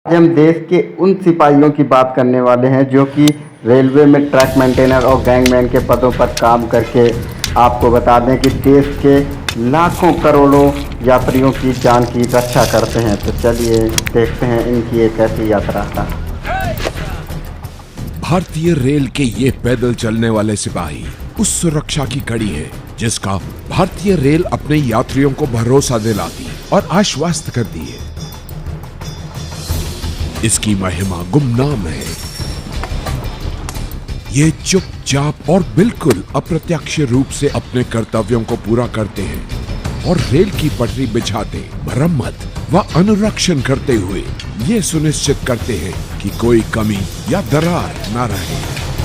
आज हम देश के उन सिपाहियों की बात करने वाले हैं जो कि रेलवे में ट्रैक मेंटेनर और गैंगमैन के पदों पर काम करके आपको बता दें कि देश के लाखों करोड़ों यात्रियों की जान की रक्षा करते हैं। तो चलिए देखते हैं इनकी एक ऐसी यात्रा। भारतीय रेल के ये पैदल चलने वाले सिपाही उस सुरक्षा की कड़ी है जिसका भारतीय रेल अपने यात्रियों को भरोसा दिलाती और आश्वस्त करती है। इसकी महिमा गुमनाम है। ये चुपचाप और बिल्कुल अप्रत्यक्ष रूप से अपने कर्तव्यों को पूरा करते हैं और रेल की पटरी बिछाते, मरम्मत व अनुरक्षण करते हुए ये सुनिश्चित करते हैं कि कोई कमी या दरार न रहे।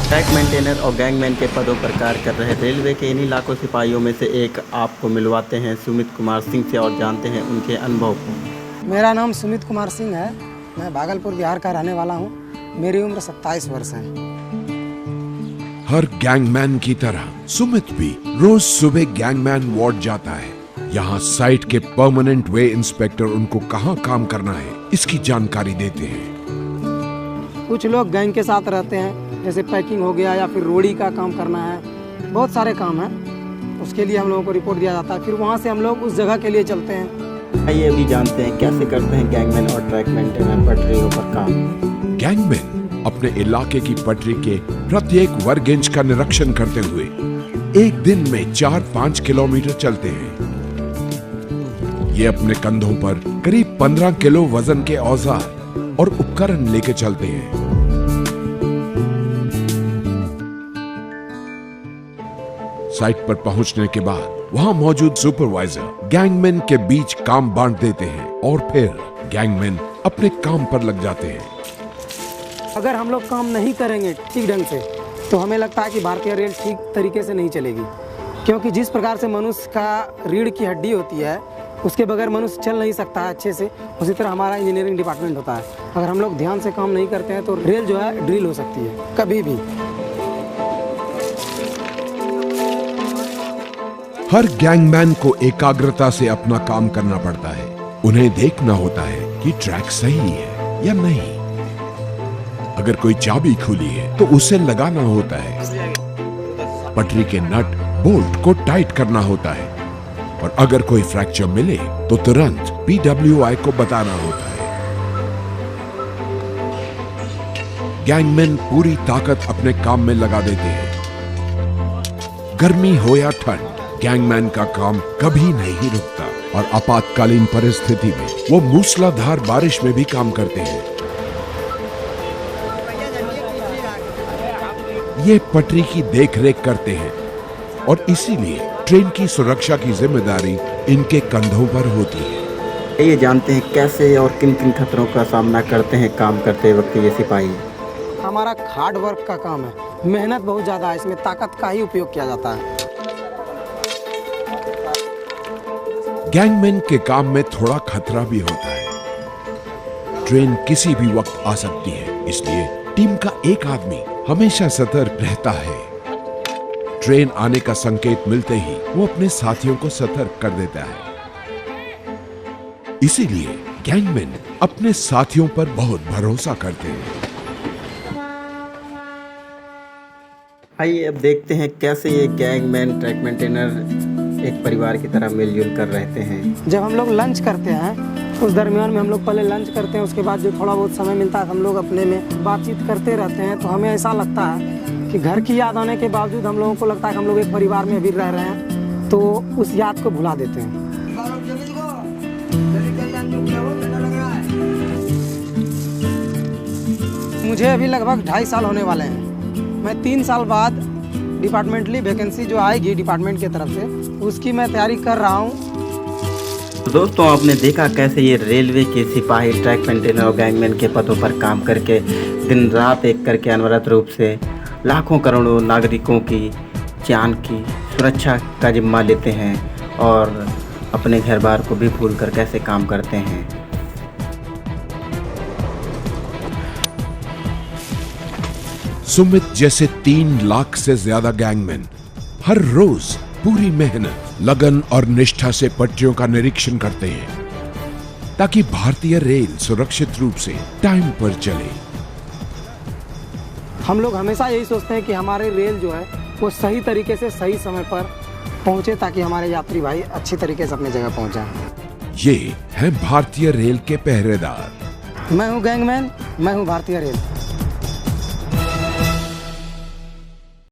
ट्रैक मेंटेनर और गैंगमैन के पदों पर कार्य कर रहे रेलवे के इन्हीं लाखों सिपाहियों में से एक आपको मिलवाते हैं सुमित कुमार सिंह से और जानते हैं उनके अनुभव को। मेरा नाम सुमित कुमार सिंह है। मैं भागलपुर बिहार का रहने वाला हूँ। मेरी उम्र 27 वर्ष है। हर गैंगमैन की तरह सुमित भी रोज सुबह गैंगमैन वार्ड जाता है। यहाँ साइट के परमानेंट वे इंस्पेक्टर उनको कहाँ काम करना है इसकी जानकारी देते हैं। कुछ लोग गैंग के साथ रहते हैं, जैसे पैकिंग हो गया या फिर रोड़ी का काम करना है, बहुत सारे काम हैं। उसके लिए हम लोगों को रिपोर्ट दिया जाता है, फिर वहाँ से हम लोग उस जगह के लिए चलते हैं। आइए अभी जानते हैं कैसे करते हैं गैंगमैन और ट्रैक मेंटेनर पटरियों पर काम। गैंगमैन अपने इलाके की पटरी के प्रत्येक वर्ग इंच का निरीक्षण करते हुए एक दिन में 4-5 किलोमीटर चलते हैं। ये अपने कंधों पर करीब 15 किलो वजन के औजार और उपकरण लेके चलते हैं। साइट पर पहुंचने के बाद वहां मौजूद सुपरवाइजर गैंगमैन के बीच काम बांट देते हैं और फिर गैंगमैन अपने काम पर लग जाते हैं। अगर हम लोग काम नहीं करेंगे ठीक ढंग से तो हमें लगता है कि भारतीय रेल ठीक तरीके से नहीं चलेगी, क्योंकि जिस प्रकार से मनुष्य का रीढ़ की हड्डी होती है उसके बगैर मनुष्य चल नहीं सकता है अच्छे से, उसी तरह हमारा इंजीनियरिंग डिपार्टमेंट होता है। अगर हम लोग ध्यान से काम नहीं करते हैं तो रेल जो है ड्रिल हो सकती है कभी भी। हर गैंगमैन को एकाग्रता से अपना काम करना पड़ता है। उन्हें देखना होता है कि ट्रैक सही है या नहीं। अगर कोई चाबी खुली है तो उसे लगाना होता है। पटरी के नट बोल्ट को टाइट करना होता है और अगर कोई फ्रैक्चर मिले तो तुरंत PWI को बताना होता है। गैंगमैन पूरी ताकत अपने काम में लगा देते हैं। गर्मी हो या ठंड, गैंगमैन का काम कभी नहीं रुकता और आपातकालीन परिस्थिति में वो मूसलाधार बारिश में भी काम करते हैं। ये पटरी की देखरेख करते हैं और इसीलिए ट्रेन की सुरक्षा की जिम्मेदारी इनके कंधों पर होती है। ये जानते हैं कैसे और किन किन खतरों का सामना करते हैं काम करते वक्त ये सिपाही। हमारा हार्ड वर्क का काम है, मेहनत बहुत ज़्यादा है, इसमें ताकत का ही उपयोग किया जाता है। गैंगमैन के काम में थोड़ा खतरा भी होता है। ट्रेन किसी भी वक्त आ सकती है, इसलिए टीम का एक आदमी हमेशा सतर्क रहता है। ट्रेन आने का संकेत मिलते ही वो अपने साथियों को सतर्क कर देता है। इसीलिए गैंगमैन अपने साथियों पर बहुत भरोसा करते हैं। आइए अब देखते हैं कैसे ये गैंगमैन ट्रैक मेंटेनर एक परिवार की तरह मिलजुल कर रहते हैं। जब हम लोग लंच करते हैं उस दरमियान में हम लोग पहले लंच करते हैं, उसके बाद जो थोड़ा बहुत समय मिलता है हम लोग अपने में बातचीत करते रहते हैं। तो हमें ऐसा लगता है कि घर की याद आने के बावजूद हम लोगों को लगता है कि हम लोग एक परिवार में अभी रह रहे हैं, तो उस याद को भुला देते हैं। मुझे अभी लगभग 2.5 साल होने वाले हैं। मैं 3 साल बाद डिपार्टमेंटली वैकेंसी जो आएगी डिपार्टमेंट की तरफ से उसकी मैं तैयारी कर रहा हूँ। तो दोस्तों आपने देखा कैसे ये रेलवे के सिपाही ट्रैक मेंटेनर और गैंगमैन के पदों पर काम करके दिन रात एक करके अनवरत रूप से लाखों करोड़ों नागरिकों की जान की सुरक्षा का जिम्मा लेते हैं और अपने घर बार को भी भूल कर कैसे काम करते हैं। सुमित जैसे 3 लाख से ज्यादा गैंगमैन हर रोज पूरी मेहनत, लगन और निष्ठा से पटरियों का निरीक्षण करते हैं। ताकि भारतीय रेल सुरक्षित रूप से टाइम पर चले। हम लोग हमेशा यही सोचते हैं कि हमारे रेल जो है वो सही तरीके से सही समय पर पहुंचे, ताकि हमारे यात्री भाई अच्छी तरीके से अपनी जगह पहुंचे। ये है भारतीय रेल के पहरेदार। मैं हूं गैंगमैन, मैं हूं भारतीय रेल।